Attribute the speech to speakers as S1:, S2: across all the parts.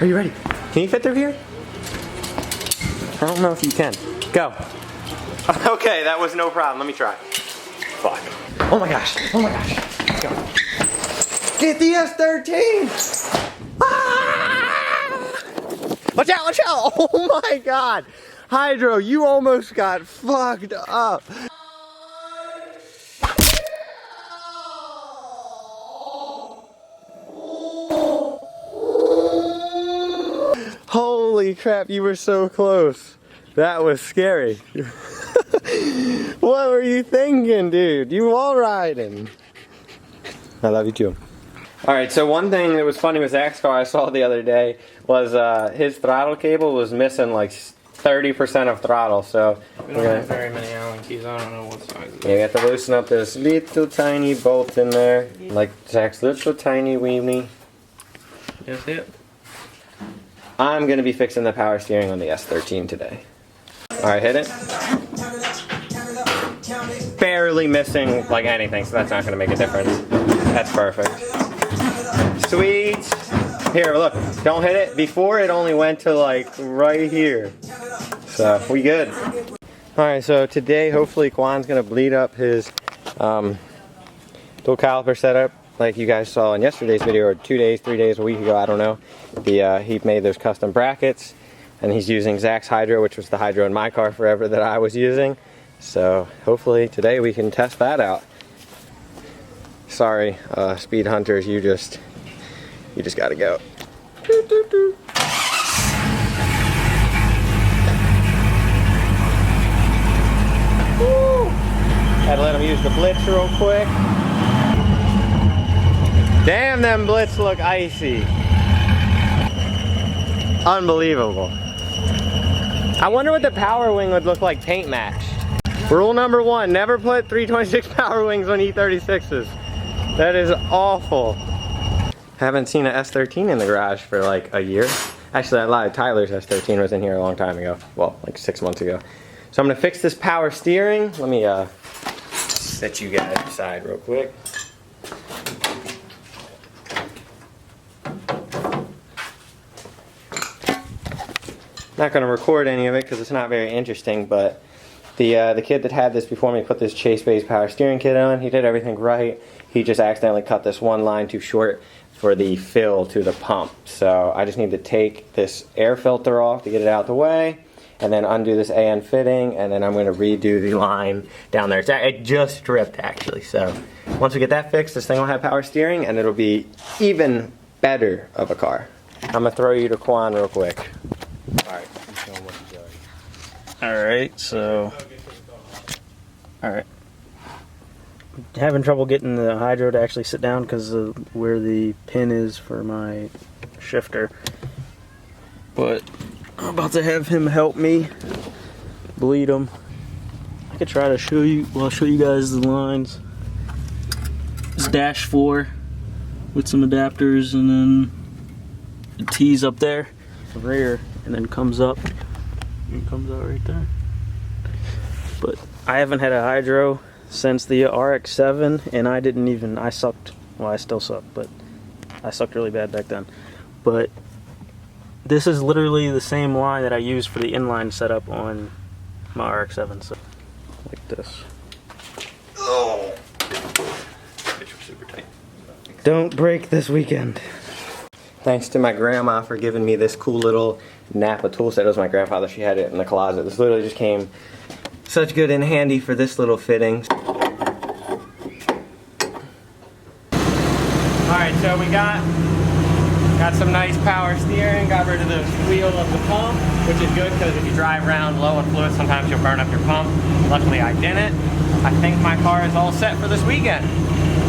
S1: Are you ready? Can you fit through here? I don't know if you can. Go. Okay, that was no problem. Let me try. Fuck. Oh my gosh. Oh my gosh. Let's go. Get the S13! Ah! Watch out, watch out! Oh my god! Hydro, you almost got fucked up. Holy crap, you were so close. That was scary. What were you thinking, dude? You wall riding. I love you too. Alright, so one thing that was funny with Zach's car I saw the other day was his throttle cable was missing like 30% of throttle, so
S2: we don't have very many Allen keys. I don't know what size it is.
S1: You got to loosen up this little tiny bolt in there, like Zach's little tiny weenie.
S2: You see it?
S1: I'm going to be fixing the power steering on the S13 today. Alright, hit it. Barely missing like anything, so that's not going to make a difference. That's perfect. Sweet. Here, look. Don't hit it. Before it only went to like right here. So, we good. Alright, so today hopefully Kwan's going to bleed up his dual caliper setup. Like you guys saw in yesterday's video, or 2 days, 3 days, a week ago, I don't know. He made those custom brackets, and he's using Zach's hydro, which was the hydro in my car forever that I was using. So hopefully today we can test that out. Sorry, speed hunters, you just gotta go. Doo, doo, doo. Woo. Had to let him use the blitz real quick. Damn, them blitz look icy. Unbelievable. I wonder what the power wing would look like paint matched. Rule number 1, never put 326 power wings on E36s. That is awful. Haven't seen an S13 in the garage for like a year. Actually, I lied. Tyler's S13 was in here a long time ago. Well, like 6 months ago. So I'm gonna fix this power steering. Let me set you guys aside real quick. Not going to record any of it because it's not very interesting, but the kid that had this before me put this Chase-based power steering kit on. He did everything right. He just accidentally cut this one line too short for the fill to the pump. So I just need to take this air filter off to get it out the way, and then undo this AN fitting, and then I'm going to redo the line down there. It just stripped actually. So once we get that fixed, this thing will have power steering, and it'll be even better of a car. I'm going to throw you to Kwan real quick. Alright, show him what you're doing.
S2: Alright, so... Alright. Having trouble getting the hydro to actually sit down because of where the pin is for my shifter. But I'm about to have him help me bleed them. I could try to show you, well, I'll show you guys the lines. It's dash 4 with some adapters, and then the T's up there, the rear, and then comes up and comes out right there. But I haven't had a hydro since the RX-7, and I sucked. Well, I still suck, but I sucked really bad back then. But this is literally the same line that I used for the inline setup on my RX-7, so like this.
S1: Oh, super tight.
S2: Don't break this weekend.
S1: Thanks to my grandma for giving me this cool little Napa tool set. It was my grandfather. She had it in the closet. This literally just came such good and handy for this little fitting. Alright, so we got some nice power steering, got rid of the wheel of the pump, which is good because if you drive around low on fluid, sometimes you'll burn up your pump. Luckily I didn't. I think my car is all set for this weekend.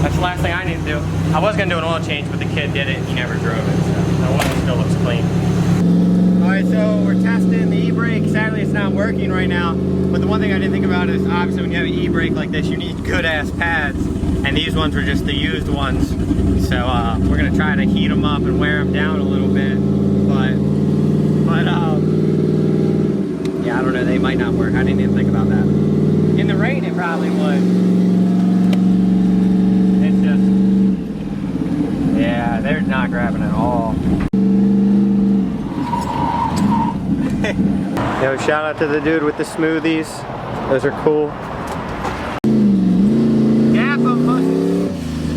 S1: That's the last thing I need to do. I was going to do an oil change, but the kid did it and he never drove it, so the oil still looks clean. Alright, so we're testing the e-brake. Sadly it's not working right now, but the one thing I didn't think about is obviously when you have an e-brake like this, you need good ass pads, and these ones were just the used ones. So we're going to try to heat them up and wear them down a little bit, but yeah, I don't know, they might not work. I didn't even think about that. In the rain it probably would. It's just, yeah, they're not grabbing at all. Yo, shout out to the dude with the smoothies. Those are cool. Gap them, pussy.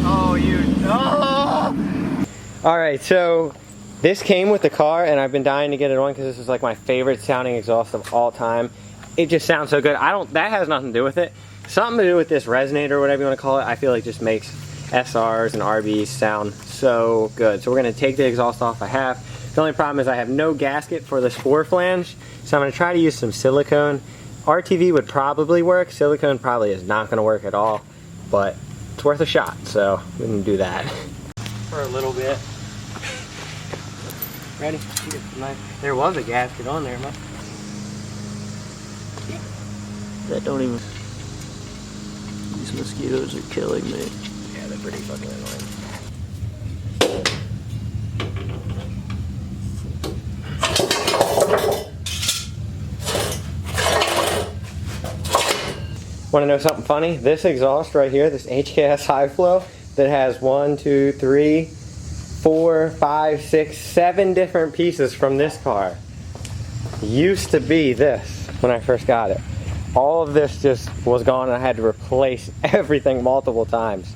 S1: Oh, you. Oh! Alright, so this came with the car, and I've been dying to get it on because this is like my favorite sounding exhaust of all time. It just sounds so good. That has nothing to do with it. Something to do with this resonator, or whatever you want to call it. I feel like just makes SRs and RBs sound so good. So we're going to take the exhaust off I have. The only problem is I have no gasket for the spore flange, so I'm going to try to use some silicone. RTV would probably work. Silicone probably is not going to work at all, but it's worth a shot, so we can do that. For a little bit. Ready? There was a gasket on there, man.
S2: That don't even... These mosquitoes are killing me.
S1: Yeah, they're pretty fucking annoying. Want to know something funny? This exhaust right here, this HKS Hi Flow, that has 1, 2, 3, 4, 5, 6, 7 different pieces from this car, used to be this when I first got it. All of this just was gone and I had to replace everything multiple times.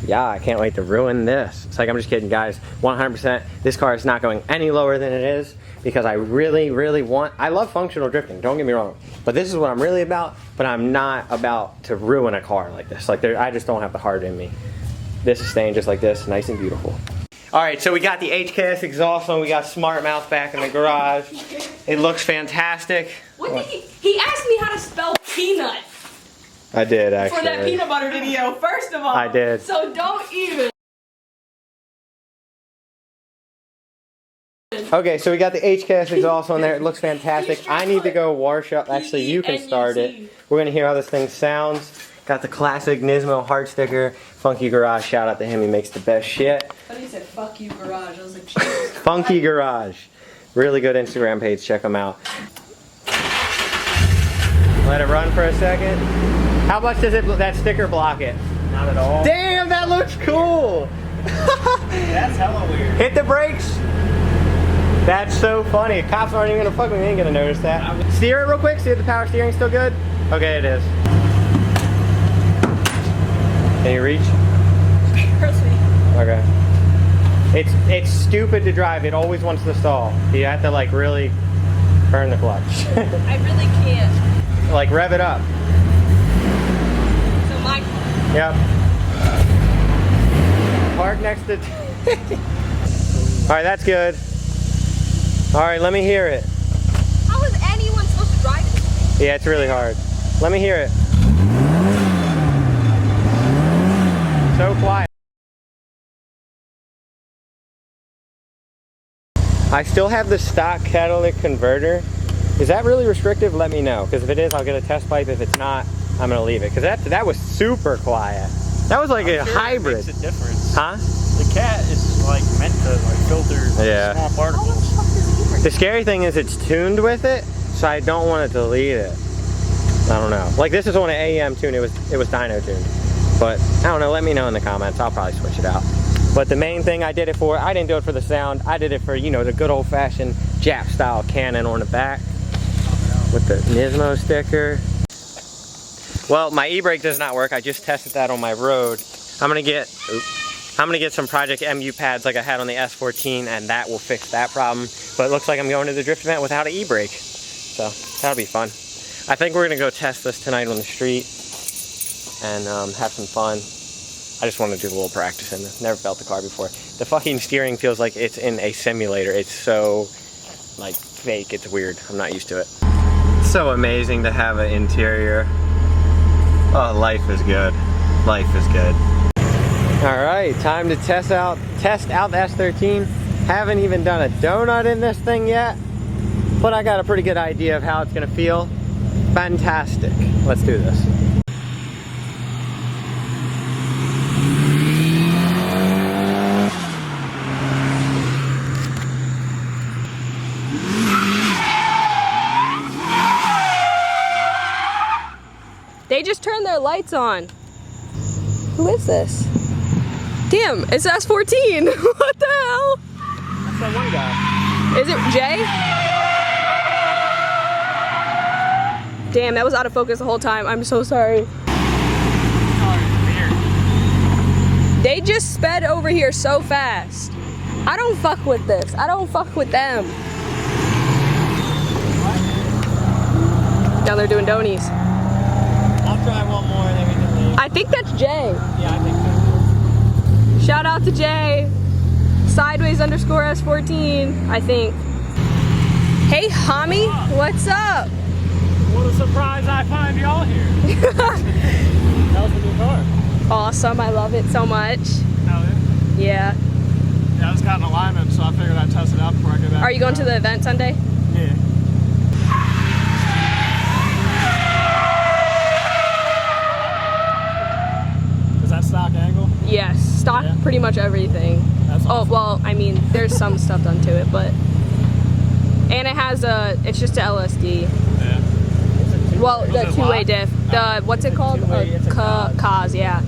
S1: Yeah, I can't wait to ruin this. It's like, I'm just kidding, guys. 100%, this car is not going any lower than it is because I really, really want... I love functional drifting, don't get me wrong. But this is what I'm really about, but I'm not about to ruin a car like this. Like, I just don't have the heart in me. This is staying just like this, nice and beautiful. Alright, so we got the HKS exhaust on, we got Smart Mouth back in the garage. It looks fantastic.
S3: What did he asked me how to spell peanut.
S1: I did, actually.
S3: For that peanut butter video, first of all.
S1: I did.
S3: So don't even.
S1: Okay, so we got the HKS exhaust on there. It looks fantastic. I need to go wash up. Actually, you can start it. We're going to hear how this thing sounds. Got the classic Nismo heart sticker. Funky Garage, shout out to him. He makes the best shit.
S3: I thought he said, fuck you, Garage. I was like, Jesus.
S1: Funky Garage. Really good Instagram page. Check them out. Let it run for a second. How much does that sticker block it?
S4: Not at all.
S1: Damn, that looks cool.
S4: That's hella weird.
S1: Hit the brakes. That's so funny. Cops aren't even gonna fuck with me. They ain't gonna notice that. Steer it real quick. See if the power steering's still good. Okay, it is. Can you reach? Okay. It's stupid to drive. It always wants to stall. You have to like really burn the clutch.
S3: I really can't.
S1: Like rev it up.
S3: So my car.
S1: Yep. Park next to... Alright, that's good. Alright, let me hear it.
S3: How is anyone supposed to drive this?
S1: Yeah, it's really hard. Let me hear it. So quiet. I still have the stock catalytic converter. Is that really restrictive? Let me know. Because if it is, I'll get a test pipe. If it's not, I'm going to leave it. Because that was super quiet. That was like a hybrid.
S4: It makes a difference.
S1: Huh?
S4: The cat is like meant to like filter small particles.
S1: The scary thing is it's tuned with it, so I don't want to delete it. I don't know. Like this is on an AEM tune. It was dyno tuned. But I don't know. Let me know in the comments. I'll probably switch it out. But the main thing I did it for, I didn't do it for the sound. I did it for, you know, the good old-fashioned Jap style cannon on the back with the Nismo sticker. Well, my e-brake does not work. I just tested that on my road. I'm gonna get some Project MU pads like I had on the S13, and that will fix that problem. But it looks like I'm going to the drift event without an e-brake, so that'll be fun. I think we're gonna go test this tonight on the street and have some fun. I just want to do a little practice in this. Never felt the car before. The fucking steering feels like it's in a simulator. It's so like fake. It's weird. I'm not used to it. So amazing to have an interior. Oh, life is good. Life is good. All right, time to test out the S13. Haven't even done a donut in this thing yet, but I got a pretty good idea of how it's gonna feel. Fantastic. Let's do this.
S3: They just turned their lights on. Who is this? Damn, it's S14. What the hell?
S1: That's that one guy.
S3: Is it Jay? Damn, that was out of focus the whole time. I'm so sorry. They just sped over here so fast. I don't fuck with this. I don't fuck with them. Down there doing donies.
S4: I'll try one more and then we can leave.
S3: I think that's Jay.
S4: Yeah, I think so.
S3: Shout out to Jay. Sideways_S14, I think. Hey, homie, what's up?
S4: What a surprise I find y'all here. That was a new car.
S3: Awesome, I love it so much.
S4: Hell yeah.
S3: Yeah.
S4: Yeah, I just got an alignment, so I figured I'd test it out before I get back.
S3: Are you going to the event Sunday?
S4: Yeah. Is that stock angle?
S3: Yes, stock
S4: Yeah.
S3: pretty much everything.
S4: That's
S3: Oh,
S4: awesome.
S3: well, I mean, there's some stuff done to it, but. And it has it's just a LSD.
S4: Yeah.
S3: Well, the
S4: it
S3: two-way
S4: locked?
S3: diff. The, what's it called?
S4: two-way, it's a
S3: Cause, yeah.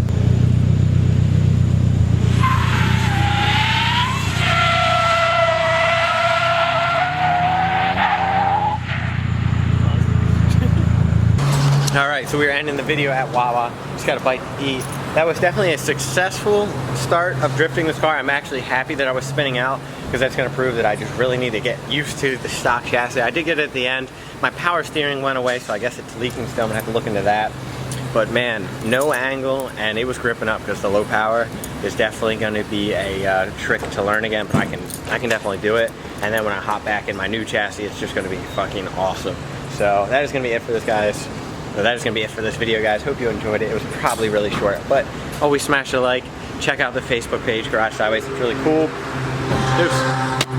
S1: All right, so we were ending the video at Wawa. Just got a bite to eat. That was definitely a successful start of drifting this car. I'm actually happy that I was spinning out because that's going to prove that I just really need to get used to the stock chassis. I did get it at the end. My power steering went away, so I guess it's leaking still. I'm going to have to look into that. But man, no angle, and it was gripping up because the low power is definitely going to be a trick to learn again, but I can definitely do it. And then when I hop back in my new chassis, it's just going to be fucking awesome. So that is going to be it for this, guys. So that is going to be it for this video, guys. Hope you enjoyed it. It was probably really short, but always smash a like. Check out the Facebook page, Garage Sideways. It's really cool. Deuce.